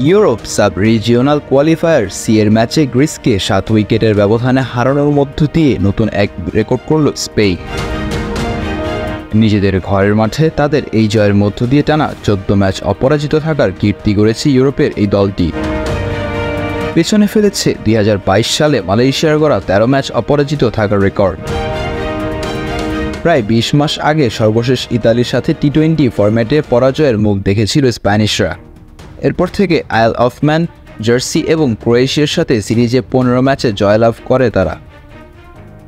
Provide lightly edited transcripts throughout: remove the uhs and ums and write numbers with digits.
Europe sub regional qualifier C এর ম্যাচে গ্রিসকে 7 উইকেটের ব্যবধানে হারানোর মধ্য দিয়ে নতুন এক রেকর্ড করল স্পেন। নিজেদের ঘরের মাঠে তাদের এই জয়ের মধ্য দিয়ে টানা 14 ম্যাচ অপরাজিত থাকার কীর্তি গড়েছে ইউরোপের এই দলটি। পেছনে ফেলেছে 2022 সালে মালয়েশিয়ার গড়া 13 ম্যাচ অপরাজিত থাকার রেকর্ড। প্রায় 20 মাস আগে সর্বশেষ ইতালির সাথে টি-20 ফরম্যাটে পরাজয়ের মুখ দেখেছিল স্প্যানিশরা। এরপর থেকে আইল অফ ম্যান, জার্সি এবং ক্রোয়েশিয়ার সাথে সিরিজে 15 ম্যাচে জয়লাভ করে তারা।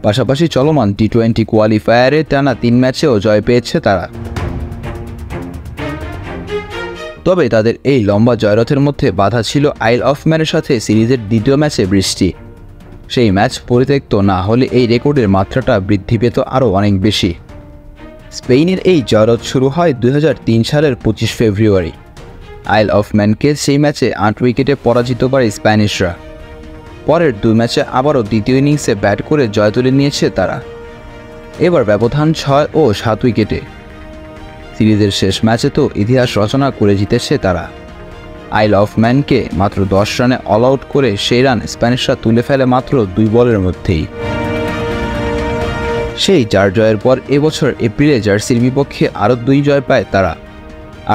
পাশাপাশি চলমান টি-20 কোয়ালিফায়ারে টানা 3 ম্যাচেও জয় পেয়েছে তারা। তবে তাদের এই লম্বা জয়রথের মধ্যে বাধা ছিল আইল অফ ম্যানের সাথে সিরিজের দ্বিতীয় ম্যাচে বৃষ্টি। সেই ম্যাচ পরিত্যক্ত না হলে এই রেকর্ডের মাত্রাটা বৃদ্ধি পেত আরও অনেক বেশি। স্পেনের এই জয়রথ শুরু হয় 2003 সালের 25 ফেব্রুয়ারি। আইল অফ ম্যানকে সেই ম্যাচে 8 উইকেটে পরাজিত করে স্প্যানিশরা। পরের 2 ম্যাচে আবারও দ্বিতীয় ইনিংসে ব্যাট করে জয় তুলে নিয়েছে তারা। এবার ব্যবধান 6 ও 7 উইকেটে। সিরিজের শেষ ম্যাচে তো ইতিহাস রচনা করে জিতেছে তারা। আইল অফ ম্যানকে মাত্র 10 রানে অল আউট করে সেই রান স্প্যানিশরা তুলে ফেলে মাত্র 2 বলের মধ্যেই। সেই 4 জয়ের পর এবছর এপ্রিলে জার্সির বিপক্ষে আরও 2 জয় পায় তারা।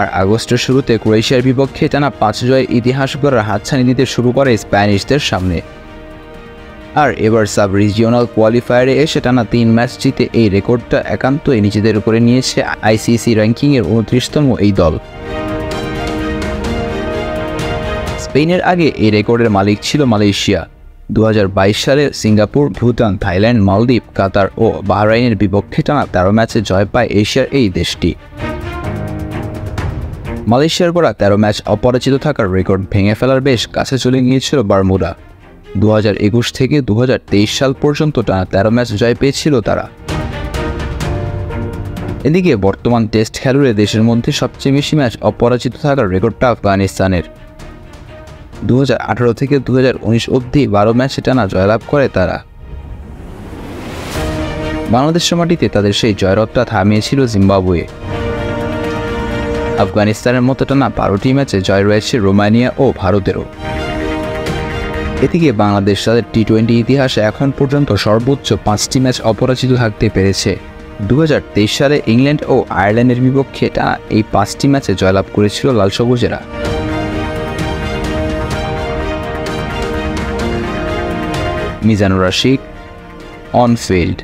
আর আগস্টের শুরুতে ক্রোয়েশিয়ার বিপক্ষে টানা 5 জয়ের ইতিহাস গড়ার হাতছানি দিতে শুরু করে স্প্যানিশদের সামনে। আর এবার সাব রিজিওনাল কোয়ালিফায়ারে এসে টানা 3 ম্যাচ জিতে এই রেকর্ডটা একান্তই নিজেদের উপরে নিয়েছে আইসিসি র্যাঙ্কিংয়ের 29তম এই দল। স্পেনের আগে এই রেকর্ডের মালিক ছিল মালয়েশিয়া। 2022 সালে সিঙ্গাপুর, ভুটান, থাইল্যান্ড, মালদ্বীপ, কাতার ও বাহরাইনের বিপক্ষে টানা 13 ম্যাচে জয় পায় এশিয়ার এই দেশটি। মালয়েশিয়ার গড়া 13 ম্যাচ অপরাজিত থাকার রেকর্ড ভেঙে ফেলার বেশ কাছে চলে গিয়েছিল বারমুডা। 2021 থেকে 2023 সাল পর্যন্ত টানা 13 ম্যাচ জয় পেয়েছিল তারা। এদিকে বর্তমান টেস্ট খেলুড়ে দেশের মধ্যে সবচেয়ে বেশি ম্যাচ অপরাজিত থাকার রেকর্ডটা আফগানিস্তানের। 2018 থেকে 2019 অবধি 12 ম্যাচে টানা জয়লাভ করে তারা। বাংলাদেশের মাটিতে তাদের সেই জয়রথটা থামিয়েছিল জিম্বাবুয়ে। আফগানিস্তানের মতো টানা 12টি ম্যাচে জয় রয়েছে রোমানিয়া ও ভারতেরও। এদিকে বাংলাদেশ তাদের টি-20 ইতিহাসে এখন পর্যন্ত সর্বোচ্চ 5টি ম্যাচ অপরাজিত থাকতে পেরেছে। 2023 সালে ইংল্যান্ড ও আয়ারল্যান্ডের বিপক্ষে টানা এই 5টি ম্যাচে জয়লাভ করেছিল লাল সবুজেরা। Mizanur Rashid, on field.